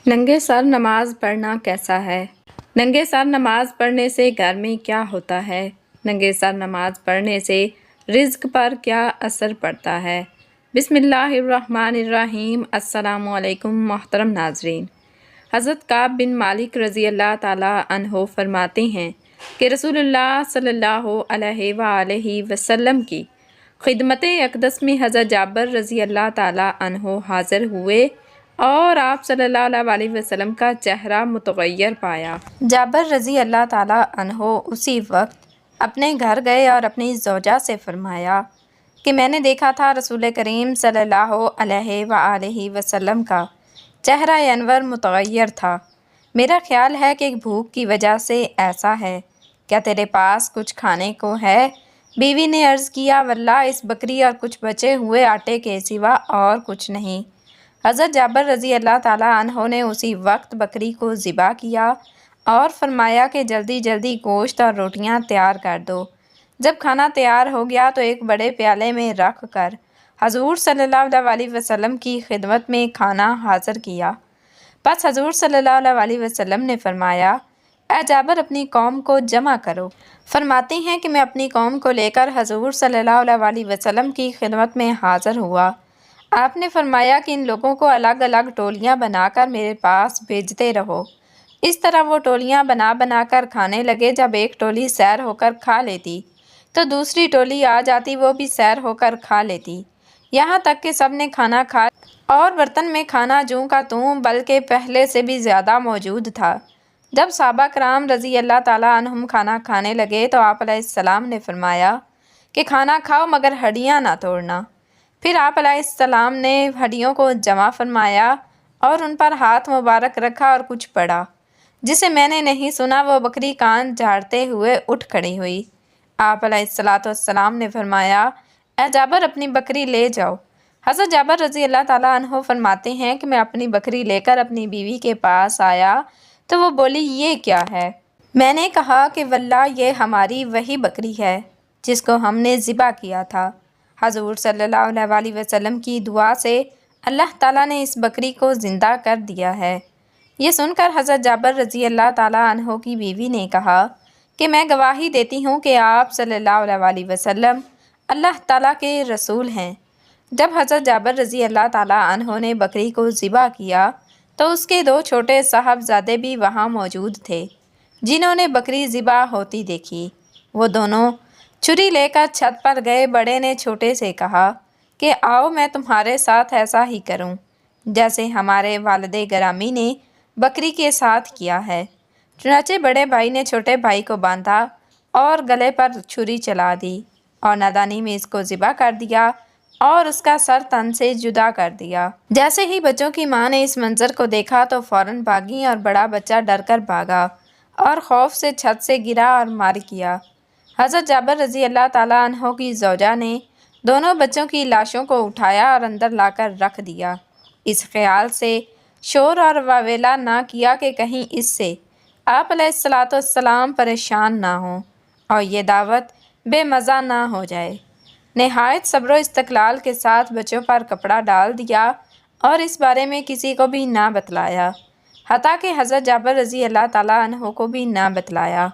ننگے سر نماز پڑھنا کیسا ہے؟ ننگے سر نماز پڑھنے سے گھر میں کیا ہوتا ہے؟ ننگے سر نماز پڑھنے سے رزق پر کیا اثر پڑتا ہے؟ بسم اللہ الرحمن الرحیم۔ السلام علیکم محترم ناظرین۔ حضرت کعب بن مالک رضی اللہ تعالیٰ عنہ فرماتے ہیں کہ رسول اللہ صلی اللہ علیہ وآلہ وسلم کی خدمت اقدس میں حضرت جابر رضی اللہ تعالیٰ عنہ حاضر ہوئے اور آپ صلی اللہ علیہ وسلم کا چہرہ متغیر پایا۔ جابر رضی اللہ تعالیٰ عنہ اسی وقت اپنے گھر گئے اور اپنی زوجہ سے فرمایا کہ میں نے دیکھا تھا رسول کریم صلی اللہ علیہ وآلہ وسلم کا چہرہ انور متغیر تھا۔ میرا خیال ہے کہ بھوک کی وجہ سے ایسا ہے۔ کیا تیرے پاس کچھ کھانے کو ہے؟ بیوی نے عرض کیا واللہ اس بکری اور کچھ بچے ہوئے آٹے کے سوا اور کچھ نہیں۔ حضرت جابر رضی اللہ تعالیٰ عنہ نے اسی وقت بکری کو ذبح کیا اور فرمایا کہ جلدی جلدی گوشت اور روٹیاں تیار کر دو۔ جب کھانا تیار ہو گیا تو ایک بڑے پیالے میں رکھ کر حضور صلی اللہ علیہ وسلم کی خدمت میں کھانا حاضر کیا۔ پس حضور صلی اللہ علیہ وسلم نے فرمایا اے جابر اپنی قوم کو جمع کرو۔ فرماتے ہیں کہ میں اپنی قوم کو لے کر حضور صلی اللہ علیہ وسلم کی خدمت میں حاضر ہوا۔ آپ نے فرمایا کہ ان لوگوں کو الگ الگ ٹولیاں بنا کر میرے پاس بھیجتے رہو۔ اس طرح وہ ٹولیاں بنا بنا کر کھانے لگے۔ جب ایک ٹولی سیر ہو کر کھا لیتی تو دوسری ٹولی آ جاتی، وہ بھی سیر ہو کر کھا لیتی، یہاں تک کہ سب نے کھانا کھا اور برتن میں کھانا جوں کا توں بلکہ پہلے سے بھی زیادہ موجود تھا۔ جب صحابہ کرام رضی اللہ تعالیٰ عنہم کھانا کھانے لگے تو آپ علیہ السلام نے فرمایا کہ کھانا کھاؤ مگر ہڈیاں نہ توڑنا۔ پھر آپ علیہ السلام نے ہڈیوں کو جمع فرمایا اور ان پر ہاتھ مبارک رکھا اور کچھ پڑھا جسے میں نے نہیں سنا۔ وہ بکری کان جھاڑتے ہوئے اٹھ کھڑی ہوئی۔ آپ علیہ السلام نے فرمایا اے جابر اپنی بکری لے جاؤ۔ حضرت جابر رضی اللہ تعالیٰ عنہ فرماتے ہیں کہ میں اپنی بکری لے کر اپنی بیوی کے پاس آیا تو وہ بولی یہ کیا ہے؟ میں نے کہا کہ واللہ یہ ہماری وہی بکری ہے جس کو ہم نے ذبح کیا تھا۔ حضور صلی اللہ علیہ وسلم کی دعا سے اللہ تعالیٰ نے اس بکری کو زندہ کر دیا ہے۔ یہ سن کر حضرت جابر رضی اللہ تعالیٰ عنہ کی بیوی نے کہا کہ میں گواہی دیتی ہوں کہ آپ صلی اللہ علیہ وسلم اللہ تعالیٰ کے رسول ہیں۔ جب حضرت جابر رضی اللہ تعالیٰ عنہ نے بکری کو ذبح کیا تو اس کے دو چھوٹے صاحبزادے بھی وہاں موجود تھے جنہوں نے بکری ذبح ہوتی دیکھی۔ وہ دونوں چھری لے کر چھت پر گئے۔ بڑے نے چھوٹے سے کہا کہ آؤ میں تمہارے ساتھ ایسا ہی کروں جیسے ہمارے والد گرامی نے بکری کے ساتھ کیا ہے۔ چنانچہ بڑے بھائی نے چھوٹے بھائی کو باندھا اور گلے پر چھری چلا دی اور نادانی میں اس کو ذبح کر دیا اور اس کا سر تن سے جدا کر دیا۔ جیسے ہی بچوں کی ماں نے اس منظر کو دیکھا تو فوراً بھاگی اور بڑا بچہ ڈر کر بھاگا اور خوف سے چھت سے گرا اور مر گیا۔ حضرت جابر رضی اللہ تعالیٰ عنہ کی زوجہ نے دونوں بچوں کی لاشوں کو اٹھایا اور اندر لا کر رکھ دیا، اس خیال سے شور اور واویلا نہ کیا کہ کہیں اس سے آپ علیہ السلام پریشان نہ ہوں اور یہ دعوت بے مزہ نہ ہو جائے۔ نہایت صبر و استقلال کے ساتھ بچوں پر کپڑا ڈال دیا اور اس بارے میں کسی کو بھی نہ بتلایا، حتیٰ کہ حضرت جابر رضی اللہ تعالیٰ عنہ کو بھی نہ بتلایا۔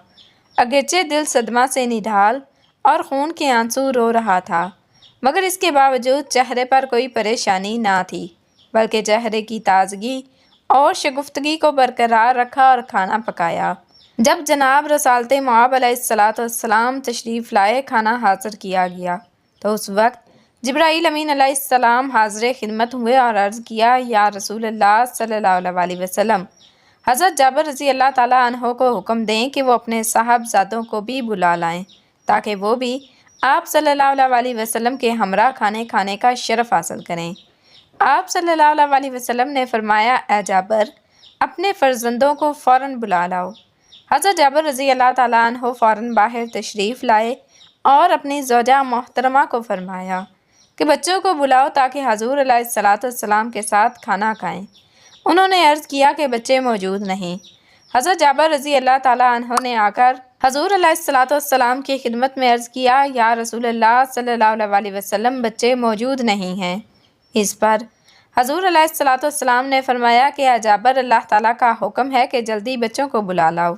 اگرچہ دل صدمہ سے نڈھال اور خون کے آنسو رو رہا تھا مگر اس کے باوجود چہرے پر کوئی پریشانی نہ تھی، بلکہ چہرے کی تازگی اور شگفتگی کو برقرار رکھا اور کھانا پکایا۔ جب جناب رسالت مآب علیہ السلام تشریف لائے، کھانا حاضر کیا گیا تو اس وقت جبرائیل امین علیہ السلام حاضر خدمت ہوئے اور عرض کیا یا رسول اللہ صلی اللہ علیہ وسلم، حضرت جابر رضی اللہ تعالیٰ عنہ کو حکم دیں کہ وہ اپنے صاحبزادوں کو بھی بلا لائیں تاکہ وہ بھی آپ صلی اللہ علیہ وسلم کے ہمراہ کھانے کا شرف حاصل کریں۔ آپ صلی اللہ علیہ وسلم نے فرمایا اے جابر اپنے فرزندوں کو فوراً بلا لاؤ۔ حضرت جابر رضی اللہ تعالیٰ عنہ فوراً باہر تشریف لائے اور اپنی زوجہ محترمہ کو فرمایا کہ بچوں کو بلاؤ تاکہ حضور علیہ السلام کے ساتھ کھانا کھائیں۔ انہوں نے عرض کیا کہ بچے موجود نہیں۔ حضرت جابر رضی اللہ تعالیٰ عنہ نے آ کر حضور علیہ السلام کی خدمت میں عرض کیا یا رسول اللہ صلی اللہ علیہ وسلم بچے موجود نہیں ہیں۔ اس پر حضور علیہ الصلوۃ والسلام نے فرمایا کہ اے جابر، اللہ تعالیٰ کا حکم ہے کہ جلدی بچوں کو بلا لاؤ۔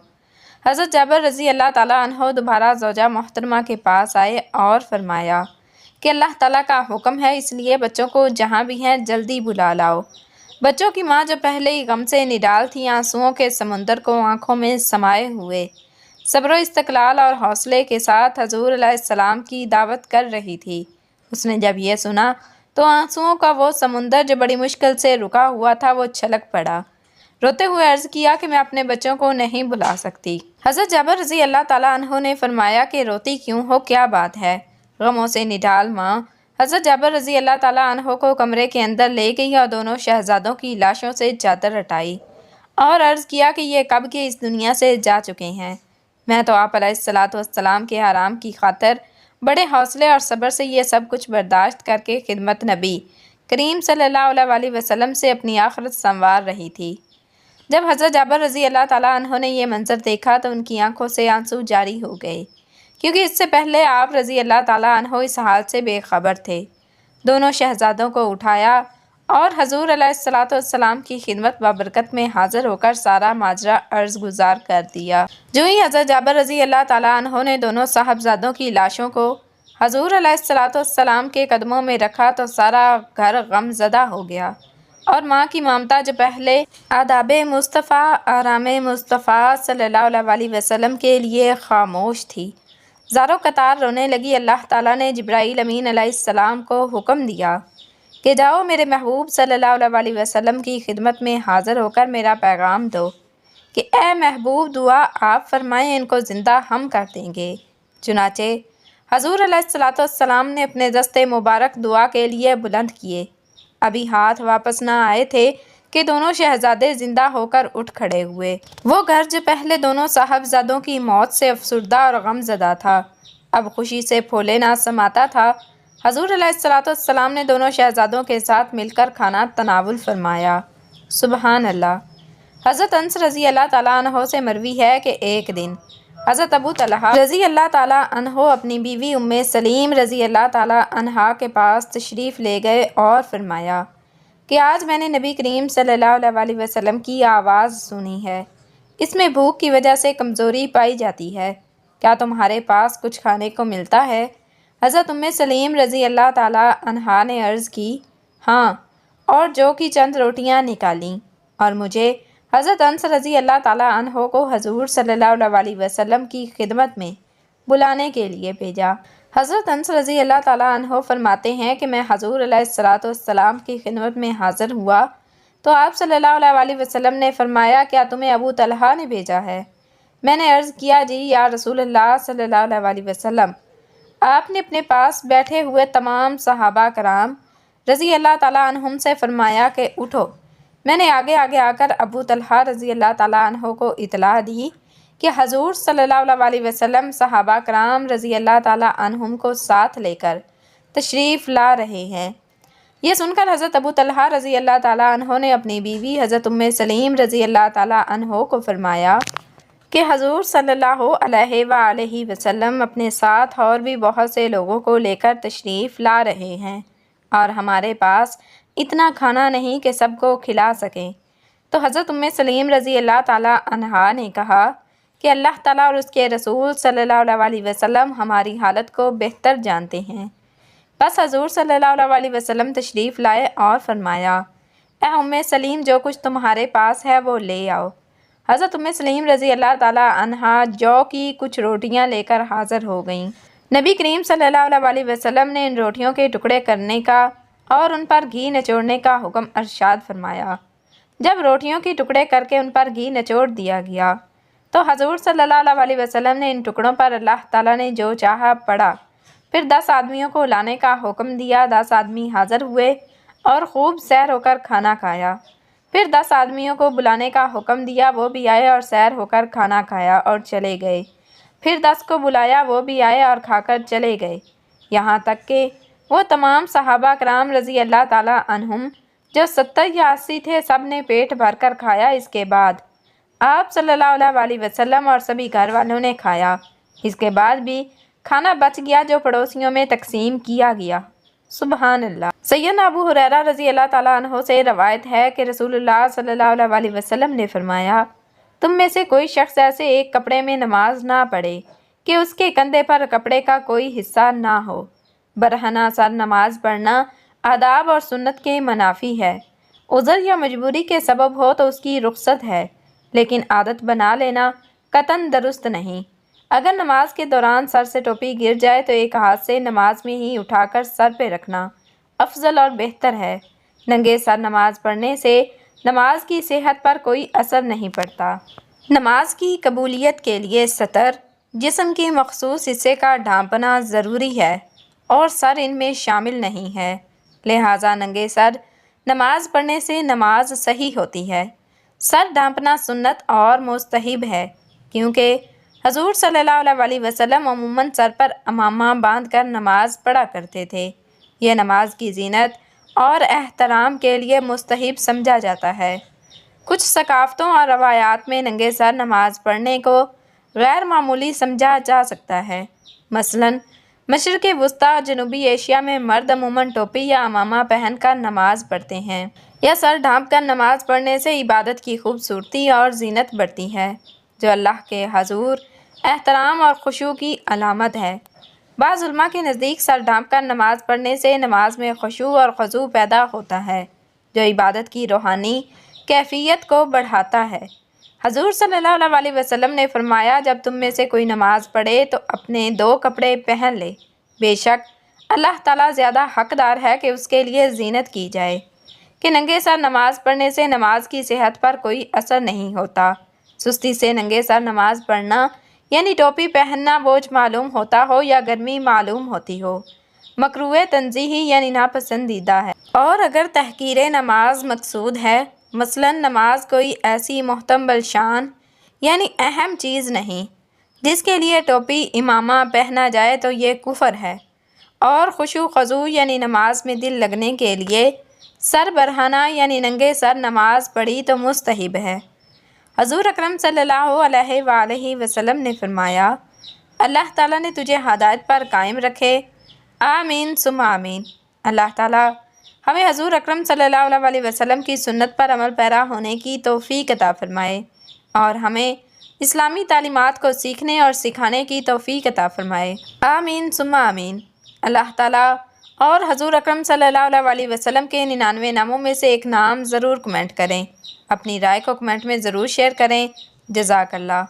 حضرت جابر رضی اللہ تعالیٰ عنہ دوبارہ زوجہ محترمہ کے پاس آئے اور فرمایا کہ اللہ تعالیٰ کا حکم ہے، اس لیے بچوں کو جہاں بھی ہیں جلدی بلا لاؤ۔ بچوں کی ماں جو پہلے ہی غم سے نڈال تھی، آنسوؤں کے سمندر کو آنکھوں میں سمائے ہوئے صبر و استقلال اور حوصلے کے ساتھ حضور علیہ السلام کی دعوت کر رہی تھی، اس نے جب یہ سنا تو آنسوؤں کا وہ سمندر جو بڑی مشکل سے رکا ہوا تھا وہ چھلک پڑا۔ روتے ہوئے عرض کیا کہ میں اپنے بچوں کو نہیں بلا سکتی۔ حضرت جابر رضی اللہ تعالیٰ عنہ نے فرمایا کہ روتی کیوں ہو، کیا بات ہے؟ غموں سے نڈال ماں حضرت جابر رضی اللہ تعالیٰ عنہ کو کمرے کے اندر لے گئی اور دونوں شہزادوں کی لاشوں سے چادر ہٹائی اور عرض کیا کہ یہ کب کے اس دنیا سے جا چکے ہیں۔ میں تو آپ علیہ الصلوۃ والسلام کے آرام کی خاطر بڑے حوصلے اور صبر سے یہ سب کچھ برداشت کر کے خدمت نبی کریم صلی اللہ علیہ وسلم سے اپنی آخرت سنوار رہی تھی۔ جب حضرت جابر رضی اللہ تعالیٰ عنہ نے یہ منظر دیکھا تو ان کی آنکھوں سے آنسو جاری ہو گئے، کیونکہ اس سے پہلے آپ رضی اللہ تعالیٰ عنہ اس حال سے بے خبر تھے۔ دونوں شہزادوں کو اٹھایا اور حضور علیہ الصلوۃ والسلام کی خدمت بابرکت میں حاضر ہو کر سارا ماجرا عرض گزار کر دیا۔ جو ہی حضرت جابر رضی اللہ تعالیٰ عنہ نے دونوں صاحبزادوں کی لاشوں کو حضور علیہ الصلوۃ والسلام کے قدموں میں رکھا تو سارا گھر غم زدہ ہو گیا، اور ماں کی ممتا جو پہلے آداب مصطفیٰ آرام مصطفیٰ صلی اللہ علیہ وسلم کے لیے خاموش تھی، زاروں قطار رونے لگی۔ اللہ تعالیٰ نے جبرائیل امین علیہ السلام کو حکم دیا کہ جاؤ میرے محبوب صلی اللہ علیہ وسلم کی خدمت میں حاضر ہو کر میرا پیغام دو کہ اے محبوب، دعا آپ فرمائیں، ان کو زندہ ہم کر دیں گے۔ چنانچہ حضور علیہ الصلوۃ والسلام نے اپنے دست مبارک دعا کے لیے بلند کیے، ابھی ہاتھ واپس نہ آئے تھے کہ دونوں شہزادے زندہ ہو کر اٹھ کھڑے ہوئے۔ وہ گھر جو پہلے دونوں صاحبزادوں کی موت سے افسردہ اور غم زدہ تھا، اب خوشی سے پھولے نہ سماتا تھا۔ حضور علیہ الصلوۃ والسلام نے دونوں شہزادوں کے ساتھ مل کر کھانا تناول فرمایا۔ سبحان اللہ۔ حضرت انس رضی اللہ تعالیٰ عنہ سے مروی ہے کہ ایک دن حضرت ابو طلحہ رضی اللہ تعالیٰ عنہ اپنی بیوی ام سلیم رضی اللہ تعالیٰ عنہا کے پاس تشریف لے گئے اور فرمایا کہ آج میں نے نبی کریم صلی اللہ علیہ وسلم کی آواز سنی ہے، اس میں بھوک کی وجہ سے کمزوری پائی جاتی ہے، کیا تمہارے پاس کچھ کھانے کو ملتا ہے؟ حضرت ام سلیم رضی اللہ تعالیٰ عنہا نے عرض کی ہاں، اور جو کی چند روٹیاں نکالیں، اور مجھے حضرت انس رضی اللہ تعالیٰ عنہ کو حضور صلی اللہ علیہ وسلم کی خدمت میں بلانے کے لیے بھیجا۔ حضرت انس رضی اللہ تعالیٰ عنہ فرماتے ہیں کہ میں حضور علیہ الصلوۃ والسلام کی خدمت میں حاضر ہوا تو آپ صلی اللہ علیہ وسلم نے فرمایا کیا تمہیں ابو طلحہ نے بھیجا ہے؟ میں نے عرض کیا جی یا رسول اللہ صلی اللہ علیہ وسلم۔ آپ نے اپنے پاس بیٹھے ہوئے تمام صحابہ کرام رضی اللہ تعالیٰ عنہم سے فرمایا کہ اٹھو۔ میں نے آگے آ کر ابو طلحہ رضی اللہ تعالیٰ عنہ کو اطلاع دی کہ حضور صلی اللہ علیہ وسلم صحابہ کرام رضی اللہ تعالیٰ عنہم کو ساتھ لے کر تشریف لا رہے ہیں۔ یہ سن کر حضرت ابو طلحہ رضی اللہ تعالیٰ عنہ نے اپنی بیوی حضرت ام سلیم رضی اللہ تعالیٰ عنہ کو فرمایا کہ حضور صلی اللہ علیہ وآلہ وسلم اپنے ساتھ اور بھی بہت سے لوگوں کو لے کر تشریف لا رہے ہیں، اور ہمارے پاس اتنا کھانا نہیں کہ سب کو کھلا سکیں۔ تو حضرت ام سلیم رضی اللہ تعالیٰ عنہا نے کہا کہ اللہ تعالیٰ اور اس کے رسول صلی اللہ علیہ وسلم ہماری حالت کو بہتر جانتے ہیں۔ بس حضور صلی اللہ علیہ وسلم تشریف لائے اور فرمایا اے ام سلیم، جو کچھ تمہارے پاس ہے وہ لے آؤ۔ حضرت ام سلیم رضی اللہ تعالیٰ عنہا جو کی کچھ روٹیاں لے کر حاضر ہو گئیں۔ نبی کریم صلی اللہ علیہ وسلم نے ان روٹیوں کے ٹکڑے کرنے کا اور ان پر گھی نچوڑنے کا حکم ارشاد فرمایا۔ جب روٹیوں کے ٹکڑے کر کے ان پر گھی نچوڑ دیا گیا تو حضور صلی اللہ علیہ وسلم نے ان ٹکڑوں پر اللہ تعالیٰ نے جو چاہا پڑا، پھر 10 آدمیوں کو لانے کا حکم دیا۔ 10 آدمی حاضر ہوئے اور خوب سیر ہو کر کھانا کھایا۔ پھر 10 آدمیوں کو بلانے کا حکم دیا، وہ بھی آئے اور سیر ہو کر کھانا کھایا اور چلے گئے۔ پھر 10 کو بلایا، وہ بھی آئے اور کھا کر چلے گئے، یہاں تک کہ وہ تمام صحابہ کرام رضی اللہ تعالیٰ عنہم جو 70 یا 80 تھے، سب نے پیٹ بھر کر کھایا۔ اس کے بعد آپ صلی اللہ علیہ وسلم اور سبھی گھر والوں نے کھایا۔ اس کے بعد بھی کھانا بچ گیا جو پڑوسیوں میں تقسیم کیا گیا۔ سبحان اللہ۔ سیدنا ابو ہریرہ رضی اللہ تعالیٰ عنہ سے روایت ہے کہ رسول اللہ صلی اللہ علیہ وسلم نے فرمایا، تم میں سے کوئی شخص ایسے ایک کپڑے میں نماز نہ پڑھے کہ اس کے کندھے پر کپڑے کا کوئی حصہ نہ ہو۔ برہنہ سر نماز پڑھنا آداب اور سنت کے منافی ہے۔ عذر یا مجبوری کے سبب ہو تو اس کی رخصت ہے، لیکن عادت بنا لینا قطعاً درست نہیں۔ اگر نماز کے دوران سر سے ٹوپی گر جائے تو ایک ہاتھ سے نماز میں ہی اٹھا کر سر پہ رکھنا افضل اور بہتر ہے۔ ننگے سر نماز پڑھنے سے نماز کی صحت پر کوئی اثر نہیں پڑتا۔ نماز کی قبولیت کے لیے سطر، جسم کے مخصوص حصے کا ڈھانپنا ضروری ہے اور سر ان میں شامل نہیں ہے، لہٰذا ننگے سر نماز پڑھنے سے نماز صحیح ہوتی ہے۔ سر ڈھانپنا سنت اور مستحب ہے، کیونکہ حضور صلی اللہ علیہ وسلم عموماً سر پر عمامہ باندھ کر نماز پڑھا کرتے تھے۔ یہ نماز کی زینت اور احترام کے لیے مستحب سمجھا جاتا ہے۔ کچھ ثقافتوں اور روایات میں ننگے سر نماز پڑھنے کو غیر معمولی سمجھا جا سکتا ہے۔ مثلاً مشرق وسطیٰ جنوبی ایشیا میں مرد عموماً ٹوپی یا عمامہ پہن کر نماز پڑھتے ہیں۔ یا سر ڈھانپ کر نماز پڑھنے سے عبادت کی خوبصورتی اور زینت بڑھتی ہے، جو اللہ کے حضور احترام اور خشوع کی علامت ہے۔ بعض علماء کے نزدیک سر ڈھانپ کر نماز پڑھنے سے نماز میں خشوع اور خضوع پیدا ہوتا ہے، جو عبادت کی روحانی کیفیت کو بڑھاتا ہے۔ حضور صلی اللہ علیہ وسلم نے فرمایا، جب تم میں سے کوئی نماز پڑھے تو اپنے 2 کپڑے پہن لے، بے شک اللہ تعالیٰ زیادہ حقدار ہے کہ اس کے لیے زینت کی جائے۔ کہ ننگے سر نماز پڑھنے سے نماز کی صحت پر کوئی اثر نہیں ہوتا۔ سستی سے ننگے سر نماز پڑھنا یعنی ٹوپی پہننا بوجھ معلوم ہوتا ہو یا گرمی معلوم ہوتی ہو، مکروہ تنزیہی یعنی ناپسندیدہ ہے۔ اور اگر تحقیر نماز مقصود ہے، مثلاً نماز کوئی ایسی محتمل شان یعنی اہم چیز نہیں جس کے لیے ٹوپی امامہ پہنا جائے تو یہ کفر ہے۔ اور خشوع خضوع یعنی نماز میں دل لگنے کے لیے سر برہنہ یعنی ننگے سر نماز پڑھی تو مستحب ہے۔ حضور اکرم صلی اللہ علیہ وآلہ وسلم نے فرمایا، اللہ تعالیٰ نے تجھے ہدایت پر قائم رکھے، آمین ثم آمین۔ اللہ تعالیٰ ہمیں حضور اکرم صلی اللہ علیہ وسلم کی سنت پر عمل پیرا ہونے کی توفیق عطا فرمائے اور ہمیں اسلامی تعلیمات کو سیکھنے اور سکھانے کی توفیق عطا فرمائے، آمین ثم آمین۔ اللہ تعالیٰ اور حضور اکرم صلی اللہ علیہ وسلم کے 99 ناموں میں سے ایک نام ضرور کمنٹ کریں۔ اپنی رائے کو کمنٹ میں ضرور شیئر کریں۔ جزاک اللہ۔